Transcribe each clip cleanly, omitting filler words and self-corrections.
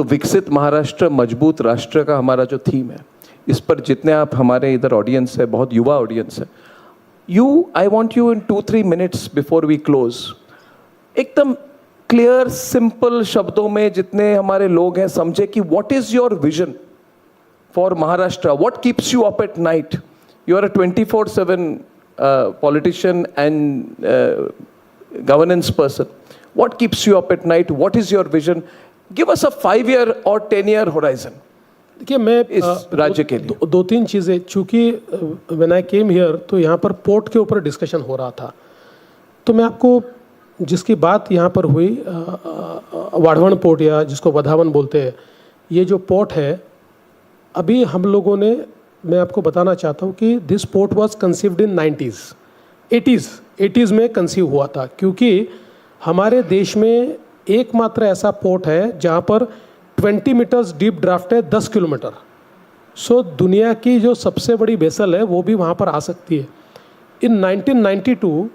विकसित महाराष्ट्र मजबूत राष्ट्र का हमारा जो थीम है, इस पर जितने आप हमारे इधर ऑडियंस है, बहुत युवा ऑडियंस है, I want you in 2-3 minutes before we close, एकदम क्लियर सिंपल शब्दों में जितने हमारे लोग हैं समझे कि what is your vision for Maharashtra, what keeps you up at night. You are a 24/7 politician and governance person. What keeps you up at night? What is your vision? Give us a 5-year or 10-year horizon. देखिए, मैं इस राज्य के लिए दो तीन चीज़ें, चूँकि व्हेन आई केम हियर तो यहाँ पर पोर्ट के ऊपर डिस्कशन हो रहा था, तो मैं आपको जिसकी बात यहाँ पर हुई, वाढवण पोर्ट या जिसको वधावन बोलते हैं, ये जो पोर्ट है, अभी हम लोगों ने, मैं आपको बताना चाहता हूँ कि this port was conceived in 80s में कंसीव हुआ था, क्योंकि हमारे देश में एकमात्र ऐसा पोर्ट है जहाँ पर 20 मीटर्स डीप ड्राफ्ट है, 10 किलोमीटर. सो दुनिया की जो सबसे बड़ी वेसल है वो भी वहाँ पर आ सकती है. इन 1992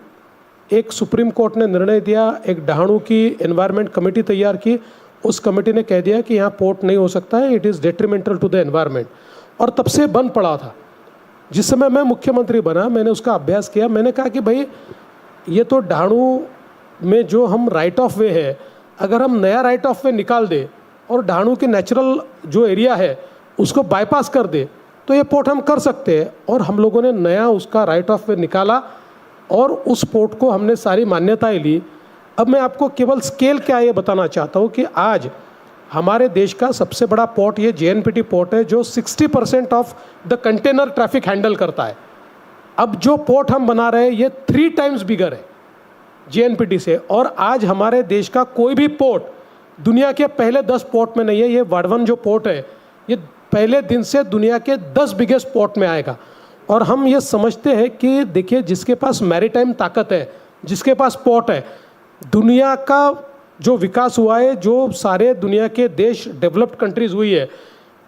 एक सुप्रीम कोर्ट ने निर्णय दिया, एक डहाणु की एनवायरनमेंट कमेटी तैयार की, उस कमेटी ने कह दिया कि यहाँ पोर्ट नहीं हो सकता है, it is detrimental to the environment, और तब से बंद पड़ा था. जिस समय मैं मुख्यमंत्री बना, मैंने उसका अभ्यास किया. मैंने कहा कि भाई, ये तो डहाणु में जो हम राइट ऑफ वे है, अगर हम नया राइट ऑफ वे निकाल दे और डहाणु की नेचुरल जो एरिया है उसको बाईपास कर दे, तो ये पोर्ट हम कर सकते हैं. और हम लोगों ने नया उसका राइट ऑफ वे निकाला और उस पोर्ट को हमने सारी मान्यताएं ली. अब मैं आपको केवल स्केल क्या ये बताना चाहता हूँ कि आज हमारे देश का सबसे बड़ा पोर्ट ये JNPT पोर्ट है, जो 60% of the container traffic handle करता है. अब जो पोर्ट हम बना रहे हैं ये 3 टाइम्स बिगर है JNPT से, और आज हमारे देश का कोई भी पोर्ट दुनिया के पहले 10 पोर्ट में नहीं है. ये वाढवन जो पोर्ट है, ये पहले दिन से दुनिया के 10 बिगेस्ट पोर्ट में आएगा. और हम ये समझते हैं कि देखिए, जिसके पास मैरीटाइम ताकत है, जिसके पास पोर्ट है, दुनिया का जो विकास हुआ है, जो सारे दुनिया के देश डेवलप्ड कंट्रीज हुई है,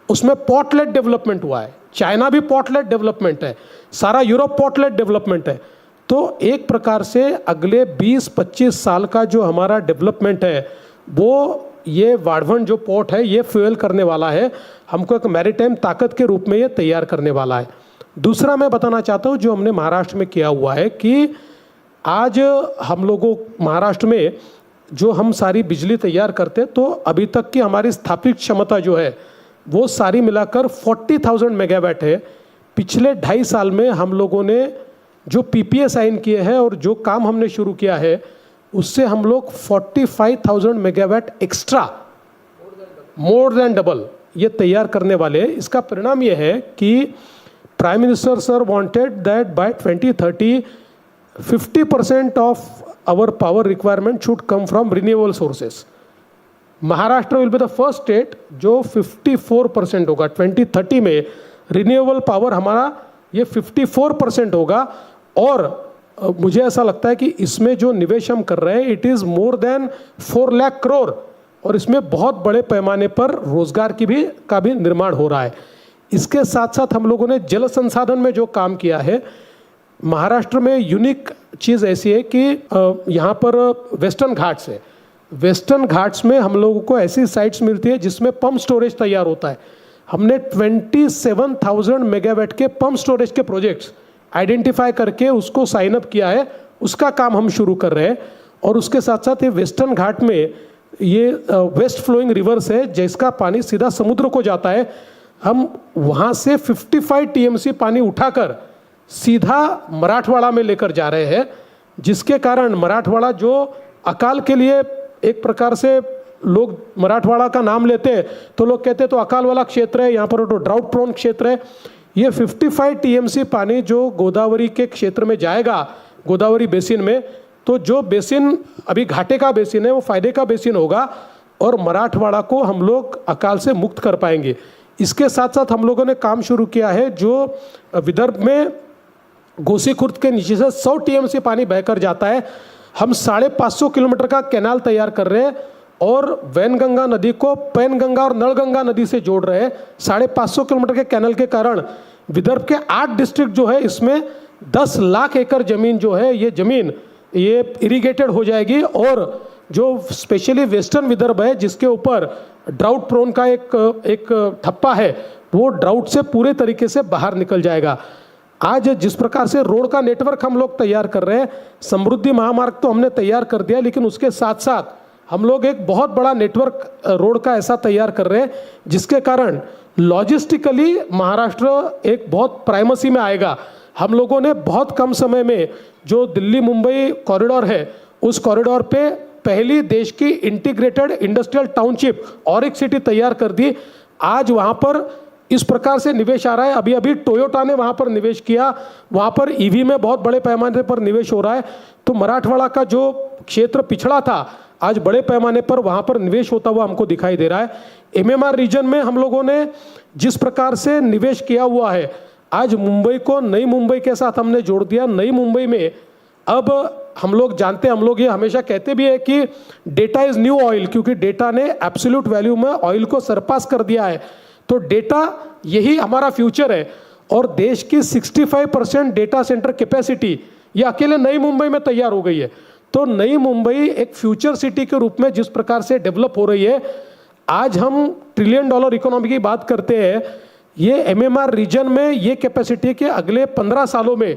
उसमें पोर्ट लेड डेवलपमेंट हुआ है. चाइना भी पोर्ट लेड डेवलपमेंट है, सारा यूरोप पोर्ट लेड डेवलपमेंट है. तो एक प्रकार से अगले 20-25 साल का जो हमारा डेवलपमेंट है, वो ये वाढवन जो पोर्ट है ये फ्यूल करने वाला है, हमको एक मैरीटाइम ताकत के रूप में ये तैयार करने वाला है. दूसरा मैं बताना चाहता हूँ जो हमने महाराष्ट्र में किया हुआ है, कि आज हम लोगों महाराष्ट्र में जो हम सारी बिजली तैयार करते, तो अभी तक की हमारी स्थापित क्षमता जो है वो सारी मिलाकर 40,000 मेगावाट है. पिछले 2.5 साल में हम लोगों ने जो PPA साइन किए हैं और जो काम हमने शुरू किया है, उससे हम लोग 45,000 megawatt extra, more than double, ये तैयार करने वाले हैं. इसका परिणाम ये है कि prime minister sir wanted that bye 2030 50% of our power requirement should come from renewable sources. Maharashtra will be the first state जो 54% होगा. 2030 में रिन्यूएबल पावर हमारा ये 54% होगा. और मुझे ऐसा लगता है कि इसमें जो निवेश हम कर रहे हैं, it is more than 4 lakh crore, और इसमें बहुत बड़े पैमाने पर रोजगार का भी निर्माण हो रहा है. इसके साथ साथ हम लोगों ने जल संसाधन में जो काम किया है, महाराष्ट्र में यूनिक चीज़ ऐसी है कि यहाँ पर वेस्टर्न घाट्स है. वेस्टर्न घाट्स में हम लोगों को ऐसी साइट्स मिलती है जिसमें पंप स्टोरेज तैयार होता है. हमने 27,000 मेगावाट के पंप स्टोरेज के प्रोजेक्ट्स आइडेंटिफाई करके उसको साइन अप किया है. उसका काम हम शुरू कर रहे हैं. और उसके साथ साथ ये वेस्टर्न घाट में ये वेस्ट फ्लोइंग रिवर्स है, जिसका पानी सीधा समुद्र को जाता है. हम वहाँ से 55 TMC पानी उठाकर सीधा मराठवाड़ा में लेकर जा रहे हैं, जिसके कारण मराठवाड़ा जो अकाल के लिए एक प्रकार से लोग मराठवाड़ा का नाम लेते हैं तो लोग कहते हैं तो अकाल वाला क्षेत्र है, यहाँ पर तो ड्राउट प्रोन क्षेत्र है. ये 55 TMC पानी जो गोदावरी के क्षेत्र में जाएगा, गोदावरी बेसिन में, तो जो बेसिन अभी घाटे का बेसिन है वो फायदे का बेसिन होगा और मराठवाड़ा को हम लोग अकाल से मुक्त कर पाएंगे. इसके साथ साथ हम लोगों ने काम शुरू किया है जो विदर्भ में गोसीखुर्द के नीचे से 100 TMC पानी बहकर जाता है. हम 550 किलोमीटर का कैनाल तैयार कर रहे हैं और वैनगंगा नदी को पैनगंगा और नलगंगा नदी से जोड़ रहे हैं. 550 किलोमीटर के कैनाल के कारण विदर्भ के 8 डिस्ट्रिक्ट जो है इसमें 10 लाख एकड़ जमीन जो है ये जमीन ये इरिगेटेड हो जाएगी और जो स्पेशली वेस्टर्न विदर्भ है जिसके ऊपर ड्राउट प्रोन का एक ठप्पा है, वो ड्राउट से पूरे तरीके से बाहर निकल जाएगा। आज जिस प्रकार से रोड का नेटवर्क हम लोग तैयार कर रहे हैं, समृद्धि महामार्ग तो हमने तैयार कर दिया, लेकिन उसके साथ साथ हम लोग एक बहुत बड़ा नेटवर्क रोड का ऐसा तैयार कर रहे हैं जिसके कारण लॉजिस्टिकली महाराष्ट्र एक बहुत प्राइमेसी में आएगा। हम लोगों ने बहुत कम समय में जो दिल्ली मुंबई कॉरिडोर है, उस कॉरिडोर पे पहली देश की integrated industrial township Auric city तैयार कर दी। आज वहाँ पर इस प्रकार से निवेश आ रहा है। अभी अभी टोयोटा ने वहाँ पर निवेश किया, वहाँ पर ईवी में बहुत बड़े पैमाने पर निवेश हो रहा है। तो मराठवाड़ा का जो क्षेत्र पिछड़ा था, आज बड़े पैमाने पर वहाँ पर निवेश होता हुआ हमको दिखाई दे रहा है। एमएमआर रीजन में हम लोगों ने जिस प्रकार से निवेश किया हुआ है, आज मुंबई को नई मुंबई के साथ हमने जोड़ दिया। नई मुंबई में अब हम लोग जानते हैं, हम लोग ये हमेशा कहते भी है कि डेटा इज़ न्यू ऑयल, क्योंकि डेटा ने एब्सोल्यूट वैल्यू में ऑयल को सरपास कर दिया है। तो डेटा यही हमारा फ्यूचर है और देश की 65% डेटा सेंटर कैपेसिटी ये अकेले नई मुंबई में तैयार हो गई है। तो नई मुंबई एक फ्यूचर सिटी के रूप में जिस प्रकार से डेवलप हो रही है, आज हम $1 ट्रिलियन इकोनॉमी की बात करते हैं। ये एमएमआर रीजन में ये कैपेसिटी के अगले 15 सालों में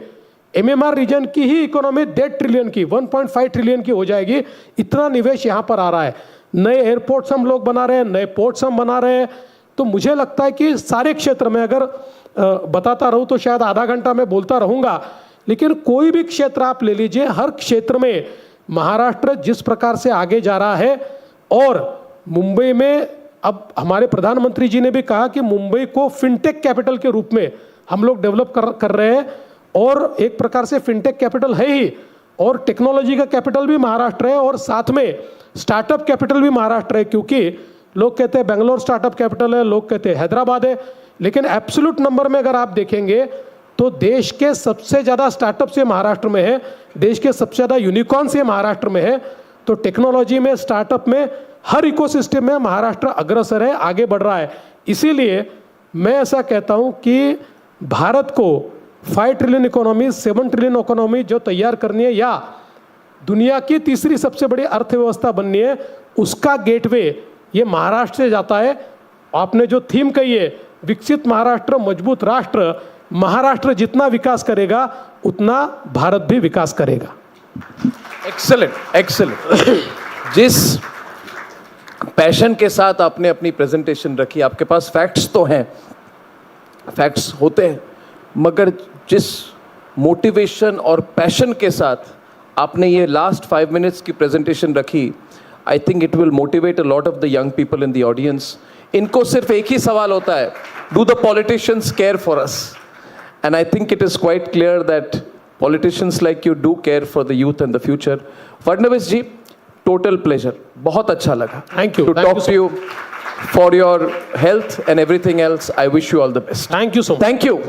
एमएमआर रीजन की ही इकोनॉमी 1.5 ट्रिलियन की 1.5 ट्रिलियन की हो जाएगी। इतना निवेश यहाँ पर आ रहा है। नए एयरपोर्ट्स हम लोग बना रहे हैं, नए पोर्ट्स हम बना रहे हैं। तो मुझे लगता है कि सारे क्षेत्र में अगर बताता रहूँ तो शायद आधा घंटा मैं बोलता रहूँगा, लेकिन कोई भी क्षेत्र आप ले लीजिए, हर क्षेत्र में महाराष्ट्र जिस प्रकार से आगे जा रहा है। और मुंबई में अब हमारे प्रधानमंत्री जी ने भी कहा कि मुंबई को फिनटेक कैपिटल के रूप में हम लोग डेवलप कर रहे हैं। और एक प्रकार से फिनटेक कैपिटल है ही, और टेक्नोलॉजी का कैपिटल भी महाराष्ट्र है, और साथ में स्टार्टअप कैपिटल भी महाराष्ट्र है। क्योंकि लोग कहते हैं बेंगलोर स्टार्टअप कैपिटल है, लोग कहते हैं हैदराबाद है, लेकिन एब्सोल्यूट नंबर में अगर आप देखेंगे तो देश के सबसे ज़्यादा स्टार्टअप से महाराष्ट्र में है, देश के सबसे ज़्यादा यूनिकॉर्न से महाराष्ट्र में है। तो टेक्नोलॉजी में, स्टार्टअप में, हर इकोसिस्टम में महाराष्ट्र अग्रसर है, आगे बढ़ रहा है। इसीलिए मैं ऐसा कहता हूँ कि भारत को 5 ट्रिलियन इकोनॉमी, 7 ट्रिलियन इकोनॉमी जो तैयार करनी है, या दुनिया की तीसरी सबसे बड़ी अर्थव्यवस्था बननी है, उसका गेटवे ये महाराष्ट्र से जाता है। आपने जो थीम कही है, विकसित महाराष्ट्र मजबूत राष्ट्र, महाराष्ट्र जितना विकास करेगा उतना भारत भी विकास करेगा। Excellent, excellent. जिस पैशन के साथ आपने अपनी प्रेजेंटेशन रखी, आपके पास फैक्ट्स तो हैं, फैक्ट्स होते हैं, मगर जिस मोटिवेशन और पैशन के साथ आपने ये लास्ट 5 मिनट्स की प्रेजेंटेशन रखी, I think it will motivate a lot of the young people in the audience. इनको सिर्फ एक ही सवाल होता है, do the politicians care for us? And I think it is quite clear that politicians like you do care for the youth and the future. Fadnavis ji, total pleasure, बहुत अच्छा लगा thank you to talk to you. For your health and everything else, I wish you all the best. Thank you so much. Thank you.